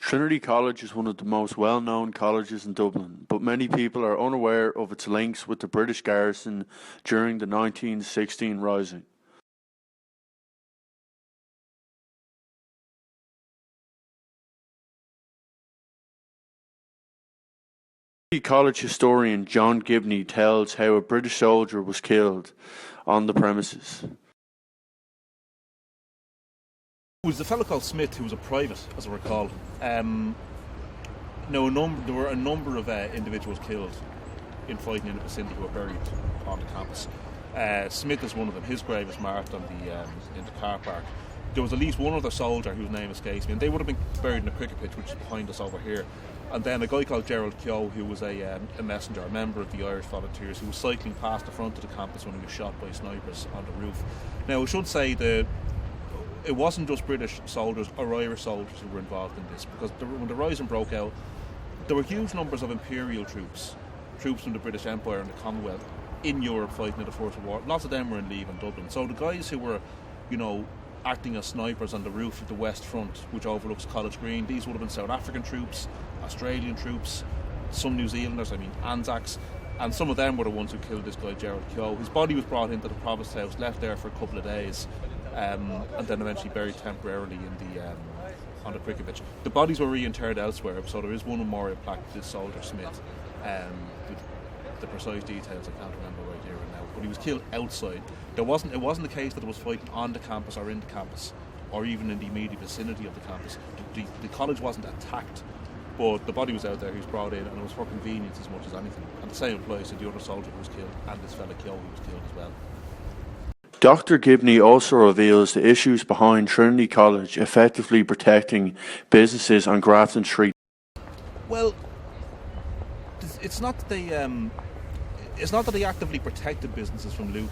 Trinity College is one of the most well-known colleges in Dublin, but many people are unaware of its links with the British garrison during the 1916 Rising. Trinity College historian John Gibney tells how a British soldier was killed on the premises. It was a fellow called Smith who was a private, as I recall. There were a number of individuals killed in fighting in the vicinity who were buried on the campus. Smith is one of them. His grave is marked on in the car park. There was at least one other soldier whose name escapes me, and they would have been buried in the cricket pitch, which is behind us over here. And then a guy called Gerald Keogh, who was a messenger, a member of the Irish Volunteers, who was cycling past the front of the campus when he was shot by snipers on the roof. Now, I should say that it wasn't just British soldiers or Irish soldiers who were involved in this, because when the Rising broke out, there were huge numbers of imperial troops from the British Empire and the Commonwealth in Europe fighting in the First World War. Lots of them were in leave in Dublin. So the guys who were, acting as snipers on the roof of the West Front, which overlooks College Green, these would have been South African troops, Australian troops, some New Zealanders, Anzacs, and some of them were the ones who killed this guy, Gerald Keogh. His body was brought into the Provost House, left there for a couple of days, and then eventually buried temporarily on the cricket pitch. The bodies were reinterred elsewhere, so there is one memorial plaque to this soldier Smith. The precise details I can't remember right here and now, but he was killed outside. It wasn't the case that it was fighting on the campus or in the campus, or even in the immediate vicinity of the campus. The college wasn't attacked, but the body was out there. He was brought in, and it was for convenience as much as anything. And the same applies to the other soldier who was killed, and this fella Keogh who was killed as well. Dr. Gibney also reveals the issues behind Trinity College effectively protecting businesses on Grafton Street. Well, it's not that they actively protected businesses from looting,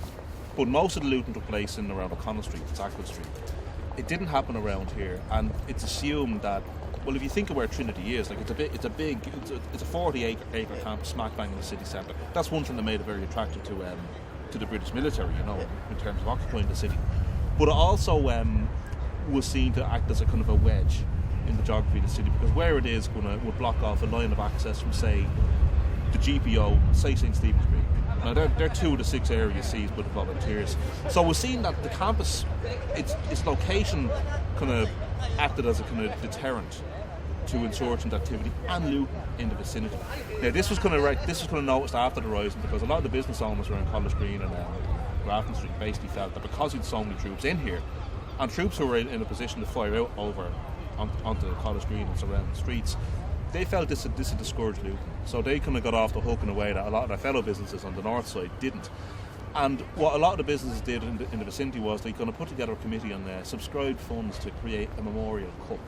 but most of the looting took place in and around O'Connell Street, Sackville Street. It didn't happen around here, and it's assumed that, well, if you think of where Trinity is, it's a 40-acre campus smack bang in the city centre. That's one thing that made it very attractive to the British military, in terms of occupying the city. But it also was seen to act as a kind of a wedge in the geography of the city, because where it is would block off a line of access from, say, the GPO, say St Stephen's Green. Now they're two of the 6 areas seized by the volunteers. So we're seeing that the campus, its location kind of acted as a kind of deterrent to insurgent activity and looting in the vicinity. Now this was kind of noticed after the Rising, because a lot of the business owners around College Green and Grafton Street basically felt that because you'd so many troops in here, and troops who were in a position to fire out onto College Green and surrounding streets, they felt this had discouraged looting. So they kind of got off the hook in a way that a lot of their fellow businesses on the north side didn't. And what a lot of the businesses did in the vicinity was they kind of put together a committee and subscribed funds to create a memorial cup,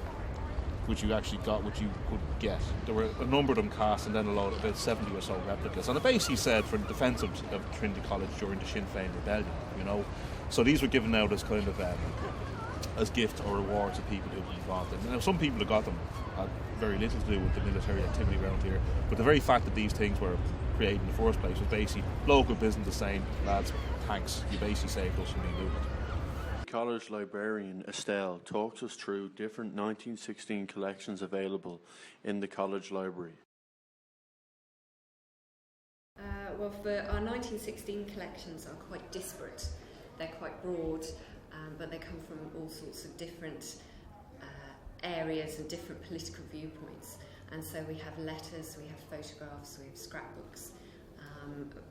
which you could get. There were a number of them cast, and then about 70 or so replicas. And it basically said for the defence of Trinity College during the Sinn Féin rebellion, So these were given out as kind of as gifts or rewards to people who were involved in. Now, some people who got them had very little to do with the military activity around here, but the very fact that these things were created in the first place was basically local businesses saying, lads, thanks, you basically saved us from being looted. College librarian Estelle talks us through different 1916 collections available in the college library. Well, our 1916 collections are quite disparate. They're quite broad, but they come from all sorts of different areas and different political viewpoints. And so we have letters, we have photographs, we have scrapbooks,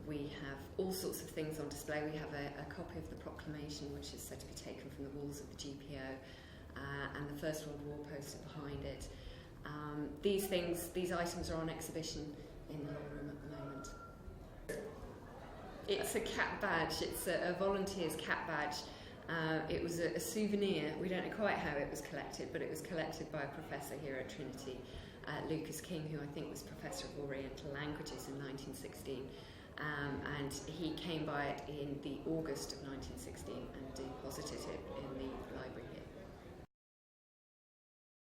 we have all sorts of things on display. We have a copy of the proclamation, which is said to be taken from the walls of the GPO, and the First World War poster behind it. These items are on exhibition in the law room at the moment. It's a cap badge. It's a volunteer's cap badge. It was a souvenir. We don't know quite how it was collected, but it was collected by a professor here at Trinity, Lucas King, who I think was Professor of Oriental Languages in 1916. And he came by it in the August of 1916 and deposited it in the library.